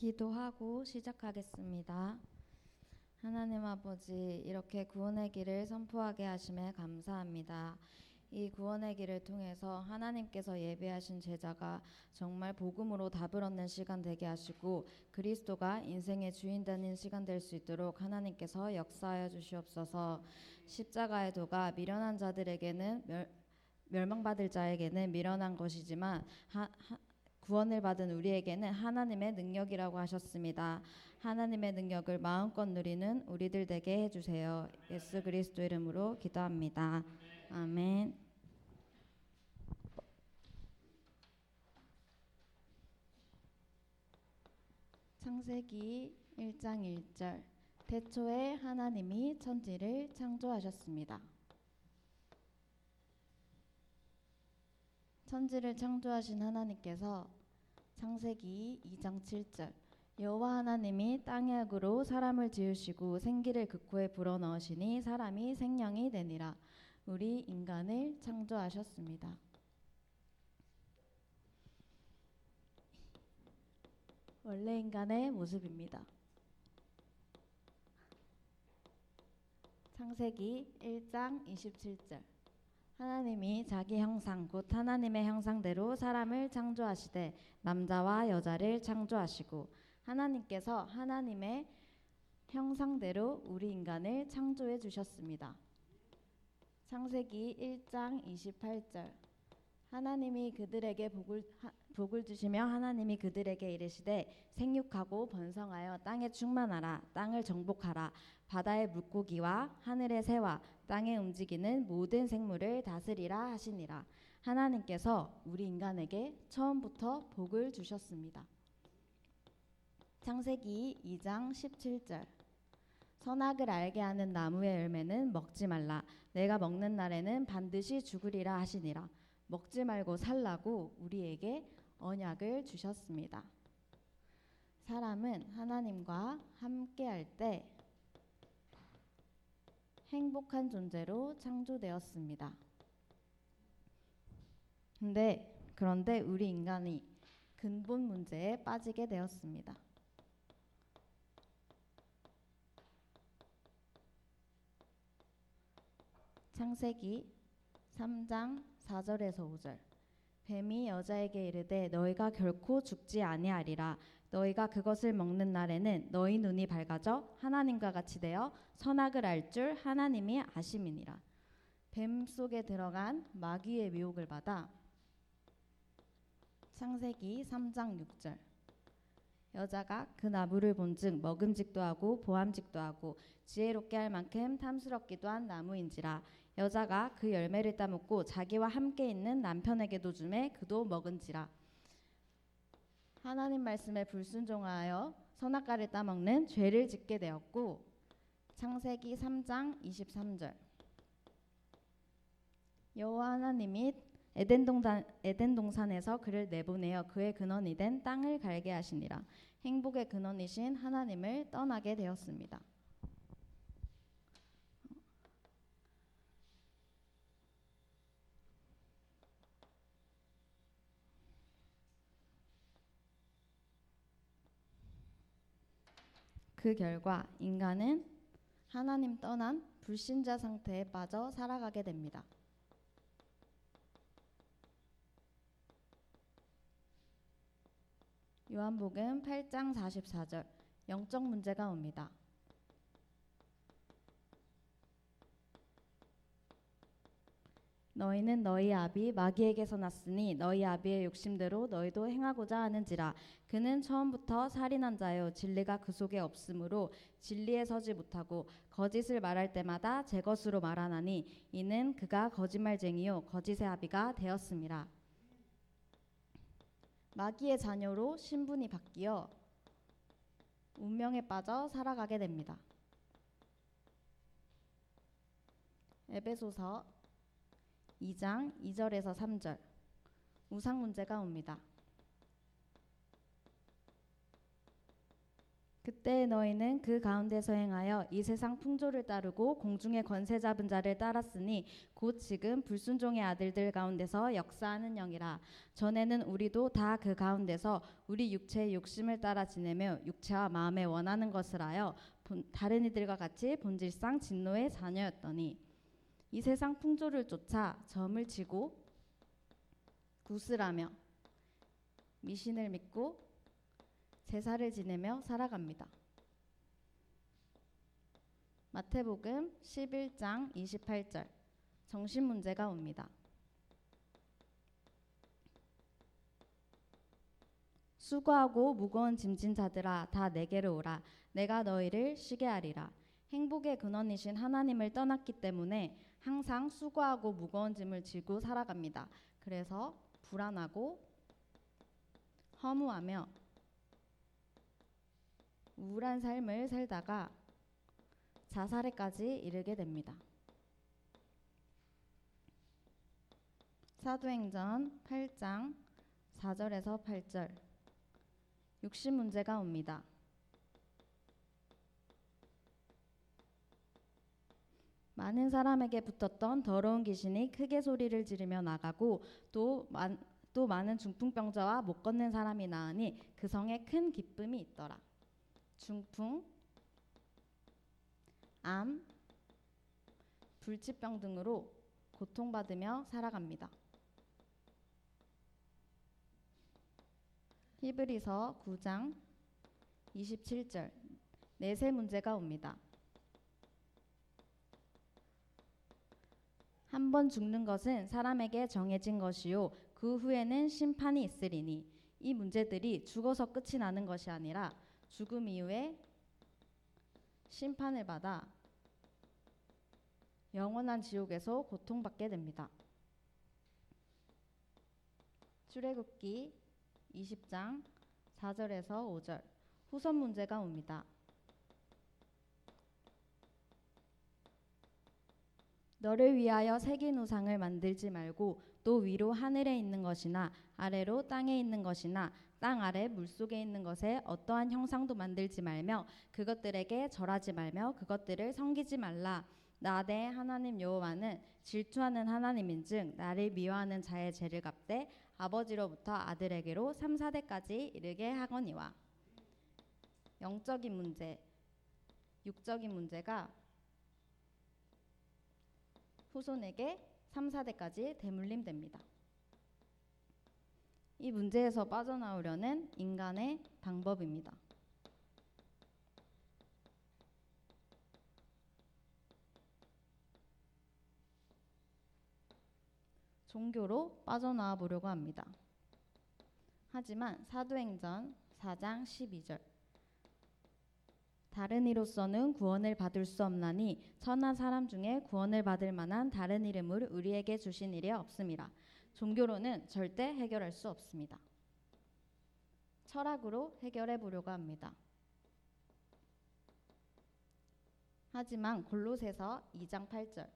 기도하고 시작하겠습니다. 하나님 아버지, 이렇게 구원의 길을 선포하게 하심에 감사합니다. 이 구원의 길을 통해서 하나님께서 예배하신 제자가 정말 복음으로 답을 얻는 시간 되게 하시고 그리스도가 인생의 주인 되는 시간 될 수 있도록 하나님께서 역사하여 주시옵소서. 십자가의 도가 미련한 자들에게는 멸망받을 자에게는 미련한 것이지만 구원을 받은 우리에게는 하나님의 능력이라고 하셨습니다. 하나님의 능력을 마음껏 누리는 우리들 되게 해주세요. 예수 그리스도 이름으로 기도합니다. 아멘. 창세기 1장 1절. 태초에 하나님이 천지를 창조하셨습니다. 천지를 창조하신 하나님께서 창세기 2장 7절. 여호와 하나님이 땅의 흙으로 사람을 지으시고 생기를 그 코에 불어넣으시니 사람이 생명이 되니라. 우리 인간을 창조하셨습니다. 원래 인간의 모습입니다. 창세기 1장 27절. 하나님이 자기 형상 곧 하나님의 형상대로 사람을 창조하시되 남자와 여자를 창조하시고. 하나님께서 하나님의 형상대로 우리 인간을 창조해 주셨습니다. 창세기 1장 28절. 하나님이 그들에게 복을 주시며 하나님이 그들에게 이르시되 생육하고 번성하여 땅에 충만하라. 땅을 정복하라. 바다의 물고기와 하늘의 새와 땅에 움직이는 모든 생물을 다스리라 하시니라. 하나님께서 우리 인간에게 처음부터 복을 주셨습니다. 창세기 2장 17절. 선악을 알게 하는 나무의 열매는 먹지 말라. 내가 먹는 날에는 반드시 죽으리라 하시니라. 먹지 말고 살라고 우리에게 언약을 주셨습니다. 사람은 하나님과 함께할 때 행복한 존재로 창조되었습니다. 그런데 우리 인간이 근본 문제에 빠지게 되었습니다. 창세기 3장 4절에서 5절. 뱀이 여자에게 이르되 너희가 결코 죽지 아니하리라. 너희가 그것을 먹는 날에는 너희 눈이 밝아져 하나님과 같이 되어 선악을 알 줄 하나님이 아심이니라. 뱀 속에 들어간 마귀의 유혹을 받아 창세기 3장 6절. 여자가 그 나무를 본즉 먹음직도 하고 보암직도 하고 지혜롭게 할 만큼 탐스럽기도 한 나무인지라. 여자가 그 열매를 따먹고 자기와 함께 있는 남편에게도 주매 그도 먹은지라. 하나님 말씀에 불순종하여 선악과를 따먹는 죄를 짓게 되었고. 창세기 3장 23절. 여호와 하나님이 에덴 동산에서 그를 내보내어 그의 근원이 된 땅을 갈게 하시니라. 행복의 근원이신 하나님을 떠나게 되었습니다. 그 결과 인간은 하나님 떠난 불신자 상태에 빠져 살아가게 됩니다. 요한복음 8장 44절. 영적 문제가 옵니다. 너희는 너희 아비 마귀에게서 났으니 너희 아비의 욕심대로 너희도 행하고자 하는지라. 그는 처음부터 살인한 자요 진리가 그 속에 없으므로 진리에 서지 못하고 거짓을 말할 때마다 제 것으로 말하나니 이는 그가 거짓말쟁이요 거짓의 아비가 되었음이라. 마귀의 자녀로 신분이 바뀌어 운명에 빠져 살아가게 됩니다. 에베소서 2장 2절에서 3절. 우상 문제가 옵니다. 그때 너희는 그 가운데서 행하여 이 세상 풍조를 따르고 공중의 권세 잡은 자를 따랐으니 곧 지금 불순종의 아들들 가운데서 역사하는 영이라. 전에는 우리도 다 그 가운데서 우리 육체의 욕심을 따라 지내며 육체와 마음에 원하는 것을 하여 다른 이들과 같이 본질상 진노의 자녀였더니 이 세상 풍조를 쫓아 점을 치고 구슬하며 미신을 믿고 제사를 지내며 살아갑니다. 마태복음 11장 28절 정신 문제가 옵니다. 수고하고 무거운 짐진 자들아 다 내게로 오라. 내가 너희를 쉬게 하리라. 행복의 근원이신 하나님을 떠났기 때문에 항상 수고하고 무거운 짐을 지고 살아갑니다. 그래서 불안하고 허무하며 우울한 삶을 살다가 자살에까지 이르게 됩니다. 사도행전 8장 4절에서 8절 육신 문제가 옵니다. 많은 사람에게 붙었던 더러운 귀신이 크게 소리를 지르며 나가고 또 많은 중풍병자와 못 걷는 사람이 나으니 그 성에 큰 기쁨이 있더라. 중풍, 암, 불치병 등으로 고통받으며 살아갑니다. 히브리서 9장 27절 내세 문제가 옵니다. 한 번 죽는 것은 사람에게 정해진 것이요 그 후에는 심판이 있으리니 이 문제들이 죽어서 끝이 나는 것이 아니라 죽음 이후에 심판을 받아 영원한 지옥에서 고통받게 됩니다. 출애굽기 20장 4절에서 5절 후손 문제가 옵니다. 너를 위하여 새긴 우상을 만들지 말고 또 위로 하늘에 있는 것이나 아래로 땅에 있는 것이나 땅 아래 물속에 있는 것에 어떠한 형상도 만들지 말며 그것들에게 절하지 말며 그것들을 섬기지 말라. 나 내 하나님 여호와는 질투하는 하나님인즉 나를 미워하는 자의 죄를 갚되 아버지로부터 아들에게로 3, 4대까지 이르게 하거니와. 영적인 문제, 육적인 문제가 후손에게 3, 4대까지 대물림됩니다. 이 문제에서 빠져나오려는 인간의 방법입니다. 종교로 빠져나와 보려고 합니다. 하지만 사도행전 4장 12절 다른 이로서는 구원을 받을 수 없나니 천한 사람 중에 구원을 받을 만한 다른 이름을 우리에게 주신 일이 없음이라. 종교로는 절대 해결할 수 없습니다. 철학으로 해결해 보려고 합니다. 하지만 골로새서 2장 8절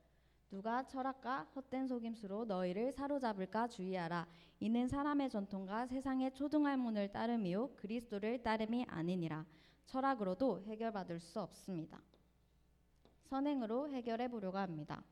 누가 철학과 헛된 속임수로 너희를 사로잡을까 주의하라. 이는 사람의 전통과 세상의 초등학문을 따름이요 그리스도를 따름이 아니니라. 철학으로도 해결받을 수 없습니다. 선행으로 해결해 보려고 합니다.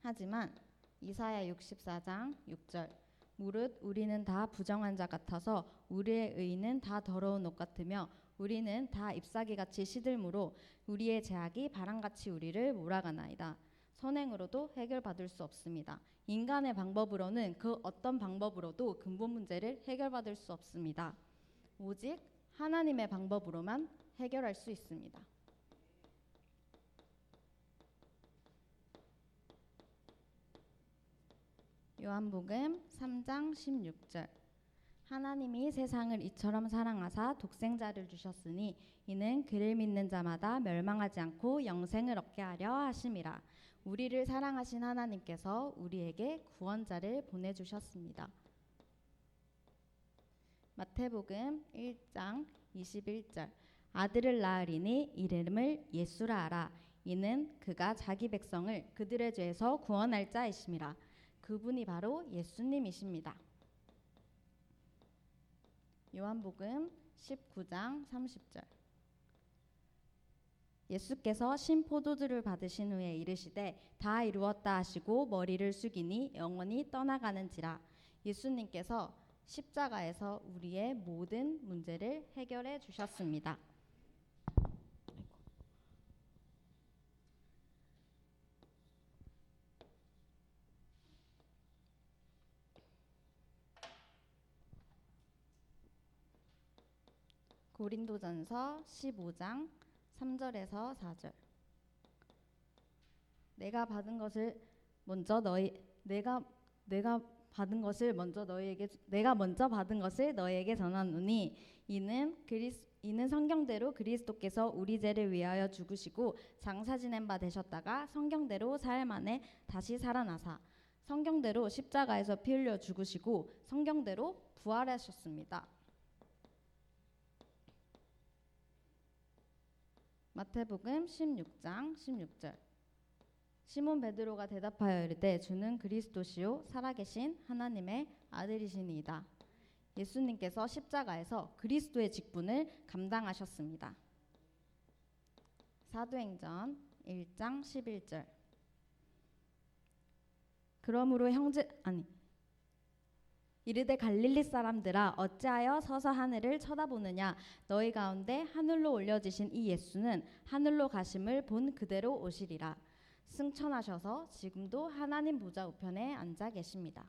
하지만 이사야 64장 6절 무릇 우리는 다 부정한 자 같아서 우리의 의는 다 더러운 옷 같으며 우리는 다 잎사귀같이 시들므로 우리의 죄악이 바람같이 우리를 몰아가나이다. 선행으로도 해결받을 수 없습니다. 인간의 방법으로는 그 어떤 방법으로도 근본 문제를 해결받을 수 없습니다. 오직 하나님의 방법으로만 해결할 수 있습니다. 요한복음 3장 16절 하나님이 세상을 이처럼 사랑하사 독생자를 주셨으니 이는 그를 믿는 자마다 멸망하지 않고 영생을 얻게 하려 하심이라. 우리를 사랑하신 하나님께서 우리에게 구원자를 보내주셨습니다. 마태복음 1장 21절 아들을 낳으리니 이름을 예수라 하라. 이는 그가 자기 백성을 그들의 죄에서 구원할 자이심이라. 그분이 바로 예수님이십니다. 요한복음 19장 30절. 예수께서 신 포도주를 받으신 후에 이르시되 다 이루었다 하시고 머리를 숙이니 영원히 떠나가는지라. 예수님께서 십자가에서 우리의 모든 문제를 해결해 주셨습니다. 고린도전서 15장 3절에서 4절. 내가 받은 것을 먼저 너희에게 전하노니 이는 성경대로 그리스도께서 우리 죄를 위하여 죽으시고 장사 지낸 바 되셨다가 성경대로 사흘 만에 다시 살아나사 성경대로 십자가에서 피 흘려 죽으시고 성경대로 부활하셨습니다. 마태복음 16장 16절. 시몬 베드로가 대답하여 이르되 주는 그리스도시요 살아계신 하나님의 아들이시니이다. 예수님께서 십자가에서 그리스도의 직분을 감당하셨습니다. 사도행전 1장 11절. 그러므로 이르되 갈릴리 사람들아 어찌하여 서서 하늘을 쳐다보느냐. 너희 가운데 하늘로 올려지신 이 예수는 하늘로 가심을 본 그대로 오시리라. 승천하셔서 지금도 하나님 보좌 우편에 앉아 계십니다.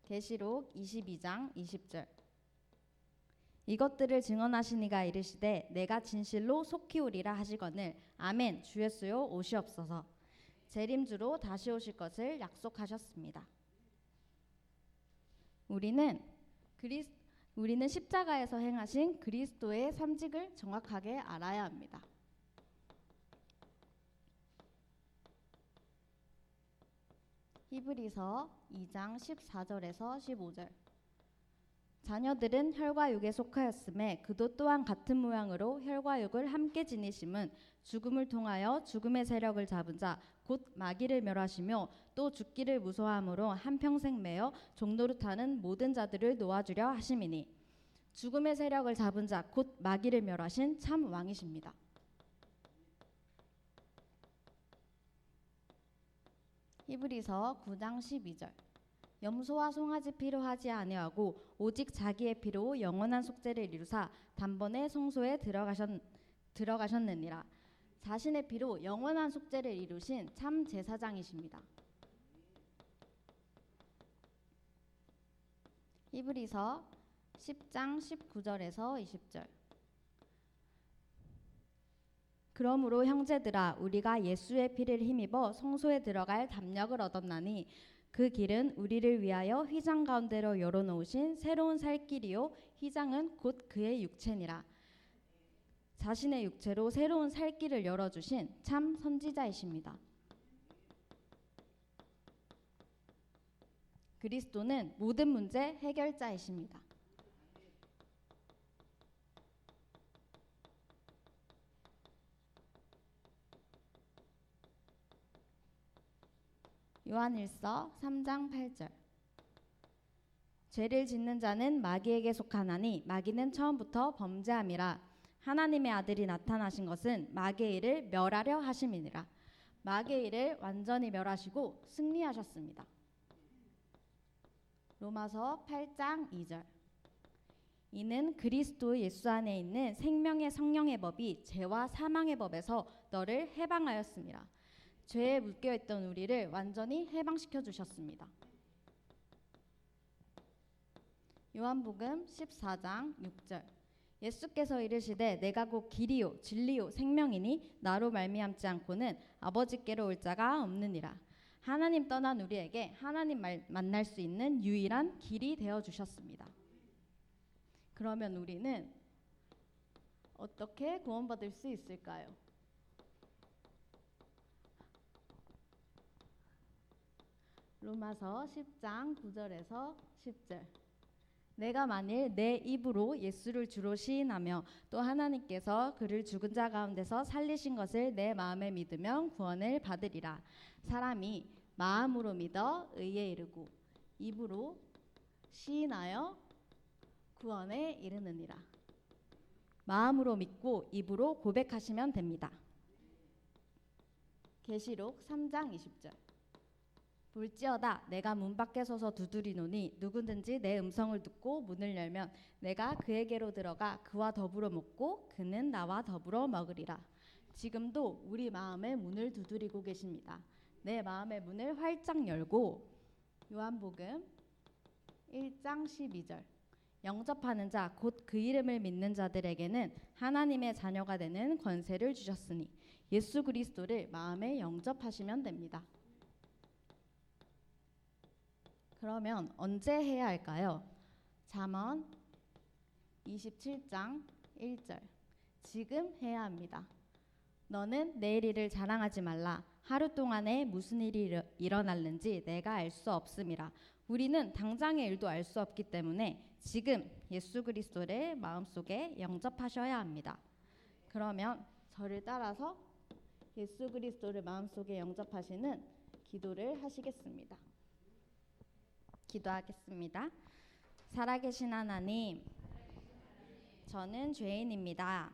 계시록 22장 20절. 이것들을 증언하시니가 이르시되 내가 진실로 속히 오리라 하시거늘 아멘 주 예수여 오시옵소서. 재림주로 다시 오실 것을 약속하셨습니다. 우리는 십자가에서 행하신 그리스도의 삼직을 정확하게 알아야 합니다. 히브리서 2장 14절에서 15절. 자녀들은 혈과 육에 속하였음에 그도 또한 같은 모양으로 혈과 육을 함께 지니심은 죽음을 통하여 죽음의 세력을 잡은 자 곧 마귀를 멸하시며 또 죽기를 무서워함으로 한평생 매어 종노릇하는 모든 자들을 놓아주려 하심이니 죽음의 세력을 잡은 자 곧 마귀를 멸하신 참 왕이십니다. 히브리서 9장 12절. 염소와 송아지 피로 하지 아니하고 오직 자기의 피로 영원한 속죄를 이루사 단번에 성소에 들어가셨느니라. 자신의 피로 영원한 속죄를 이루신 참 제사장이십니다. 히브리서 10장 19절에서 20절. 그러므로 형제들아 우리가 예수의 피를 힘입어 성소에 들어갈 담력을 얻었나니 그 길은 우리를 위하여 휘장 가운데로 열어놓으신 새로운 살 길이요 휘장은 곧 그의 육체니라. 자신의 육체로 새로운 살 길을 열어주신 참 선지자이십니다. 그리스도는 모든 문제 해결자이십니다. 요한일서 3장 8절. 죄를 짓는 자는 마귀에게 속하나니 마귀는 처음부터 범죄함이라. 하나님의 아들이 나타나신 것은 마귀의 일을 멸하려 하심이니라. 마귀의 일을 완전히 멸하시고 승리하셨습니다. 로마서 8장 2절. 이는 그리스도 예수 안에 있는 생명의 성령의 법이 죄와 사망의 법에서 너를 해방하였습니다. 죄에 묶여있던 우리를 완전히 해방시켜 주셨습니다. 요한복음 14장 6절. 예수께서 이르시되 내가 곧 길이요 진리요 생명이니 나로 말미암지 않고는 아버지께로 올 자가 없느니라. 하나님 떠난 우리에게 하나님 만날 수 있는 유일한 길이 되어 주셨습니다. 그러면 우리는 어떻게 구원받을 수 있을까요? 로마서 10장 9절에서 10절. 내가 만일 내 입으로 예수를 주로 시인하며 또 하나님께서 그를 죽은 자 가운데서 살리신 것을 내 마음에 믿으면 구원을 받으리라. 사람이 마음으로 믿어 의에 이르고 입으로 시인하여 구원에 이르느니라. 마음으로 믿고 입으로 고백하시면 됩니다. 계시록 3장 20절. 볼지어다 내가 문 밖에 서서 두드리노니 누구든지 내 음성을 듣고 문을 열면 내가 그에게로 들어가 그와 더불어 먹고 그는 나와 더불어 먹으리라. 지금도 우리 마음의 문을 두드리고 계십니다. 내 마음의 문을 활짝 열고 요한복음 1장 12절. 영접하는 자 곧 그 이름을 믿는 자들에게는 하나님의 자녀가 되는 권세를 주셨으니 예수 그리스도를 마음에 영접하시면 됩니다. 그러면 언제 해야 할까요? 잠언 27장 1절. 지금 해야 합니다. 너는 내일 일을 자랑하지 말라. 하루 동안에 무슨 일이 일어날는지 내가 알 수 없음이라. 우리는 당장의 일도 알 수 없기 때문에 지금 예수 그리스도를 마음속에 영접하셔야 합니다. 그러면 저를 따라서 예수 그리스도를 마음속에 영접하시는 기도를 하시겠습니다. 기도하겠습니다. 살아계신 하나님, 저는 죄인입니다.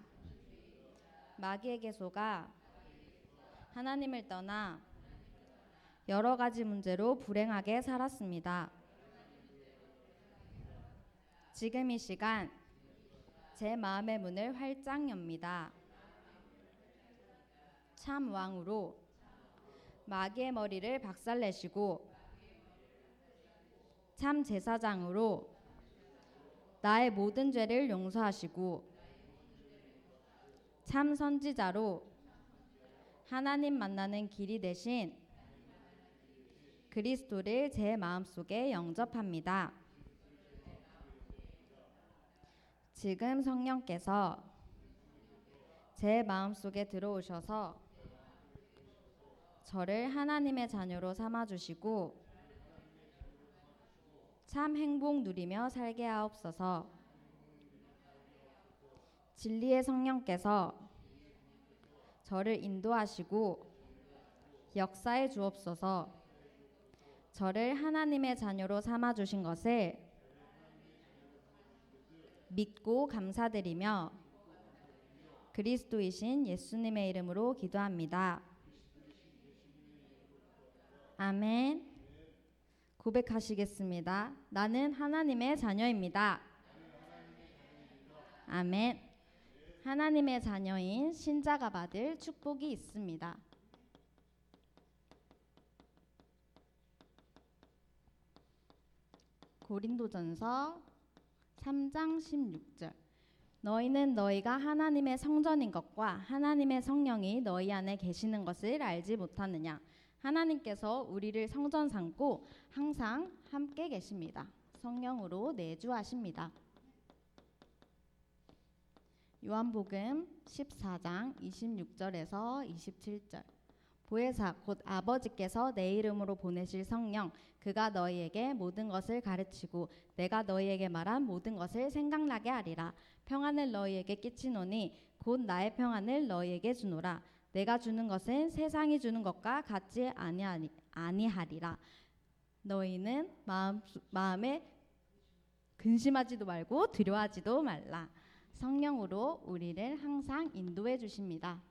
마귀에게 속아 하나님을 떠나 여러 가지 문제로 불행하게 살았습니다. 지금 이 시간 제 마음의 문을 활짝 엽니다. 참 왕으로 마귀의 머리를 박살내시고 참 제사장으로 나의 모든 죄를 용서하시고 참 선지자로 하나님 만나는 길이 되신 그리스도를 제 마음속에 영접합니다. 지금 성령께서 제 마음속에 들어오셔서 저를 하나님의 자녀로 삼아주시고 참 행복 누리며 살게 하옵소서. 진리의 성령께서 저를 인도하시고 역사해 주옵소서. 저를 하나님의 자녀로 삼아주신 것을 믿고 감사드리며 그리스도이신 예수님의 이름으로 기도합니다. 아멘. 고백하시겠습니다. 나는 하나님의 자녀입니다. 아멘. 하나님의 자녀인 신자가 받을 축복이 있습니다. 고린도전서 3장 16절. 너희는 너희가 하나님의 성전인 것과 하나님의 성령이 너희 안에 계시는 것을 알지 못하느냐. 하나님께서 우리를 성전 삼고 항상 함께 계십니다. 성령으로 내주하십니다. 요한복음 14장 26절에서 27절. 보혜사 곧 아버지께서 내 이름으로 보내실 성령 그가 너희에게 모든 것을 가르치고 내가 너희에게 말한 모든 것을 생각나게 하리라. 평안을 너희에게 끼치노니 곧 나의 평안을 너희에게 주노라. 내가 주는 것은 세상이 주는 것과 같지 아니하리라. 너희는 마음에 근심하지도 말고 두려워하지도 말라. 성령으로 우리를 항상 인도해 주십니다.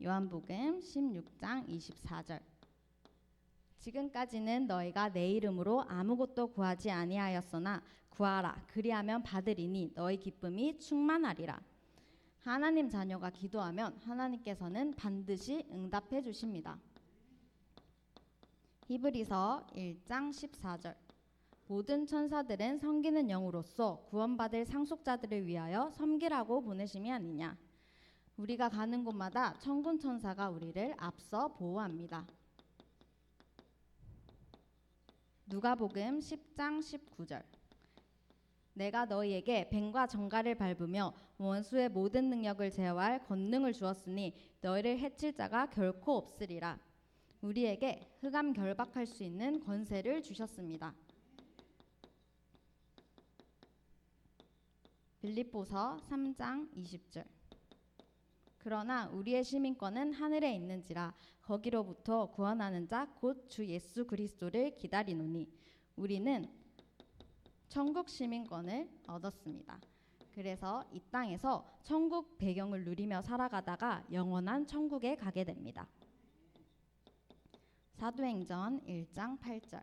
요한복음 16장 24절. 지금까지는 너희가 내 이름으로 아무것도 구하지 아니하였으나 구하라 그리하면 받으리니 너희 기쁨이 충만하리라. 하나님 자녀가 기도하면 하나님께서는 반드시 응답해 주십니다. 히브리서 1장 14절. 모든 천사들은 섬기는 영으로서 구원받을 상속자들을 위하여 섬기라고 보내심이 아니냐. 우리가 가는 곳마다 천군 천사가 우리를 앞서 보호합니다. 누가복음 10장 19절. 내가 너희에게 뱀과 정갈을 밟으며 원수의 모든 능력을 제어할 권능을 주었으니 너희를 해칠 자가 결코 없으리라. 우리에게 흑암 결박할 수 있는 권세를 주셨습니다. 빌립보서 3장 20절. 그러나 우리의 시민권은 하늘에 있는지라 거기로부터 구원하는 자 곧 주 예수 그리스도를 기다리노니 우리는 천국 시민권을 얻었습니다. 그래서 이 땅에서 천국 배경을 누리며 살아가다가 영원한 천국에 가게 됩니다. 사도행전 1장 8절.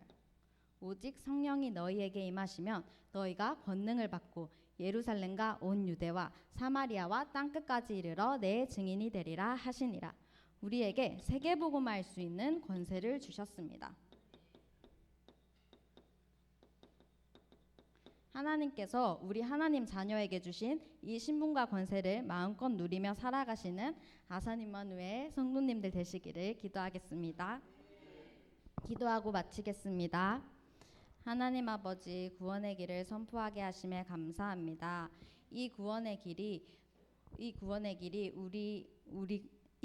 오직 성령이 너희에게 임하시면 너희가 권능을 받고 예루살렘과 온 유대와 사마리아와 땅끝까지 이르러 내 증인이 되리라 하시니라. 우리에게 세계복음화할 수 있는 권세를 주셨습니다. 하나님께서 우리 하나님 자녀에게 주신 이 신분과 권세를 마음껏 누리며 살아가시는 아산임마누엘 성도님들 되시기를 기도하겠습니다. 기도하고 마치겠습니다. 하나님 아버지, 구원의 길을 선포하게 하심에 감사합니다. 이 구원의 길이 이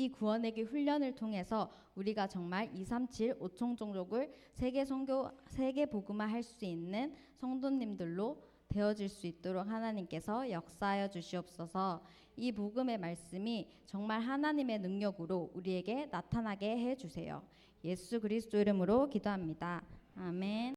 구원의 길 훈련을 통해서 우리가 정말 237 5총 종족을 세계 복음화 할 수 있는 성도님들로 되어질 수 있도록 하나님께서 역사하여 주시옵소서. 이 복음의 말씀이 정말 하나님의 능력으로 우리에게 나타나게 해 주세요. 예수 그리스도 이름으로 기도합니다. 아멘.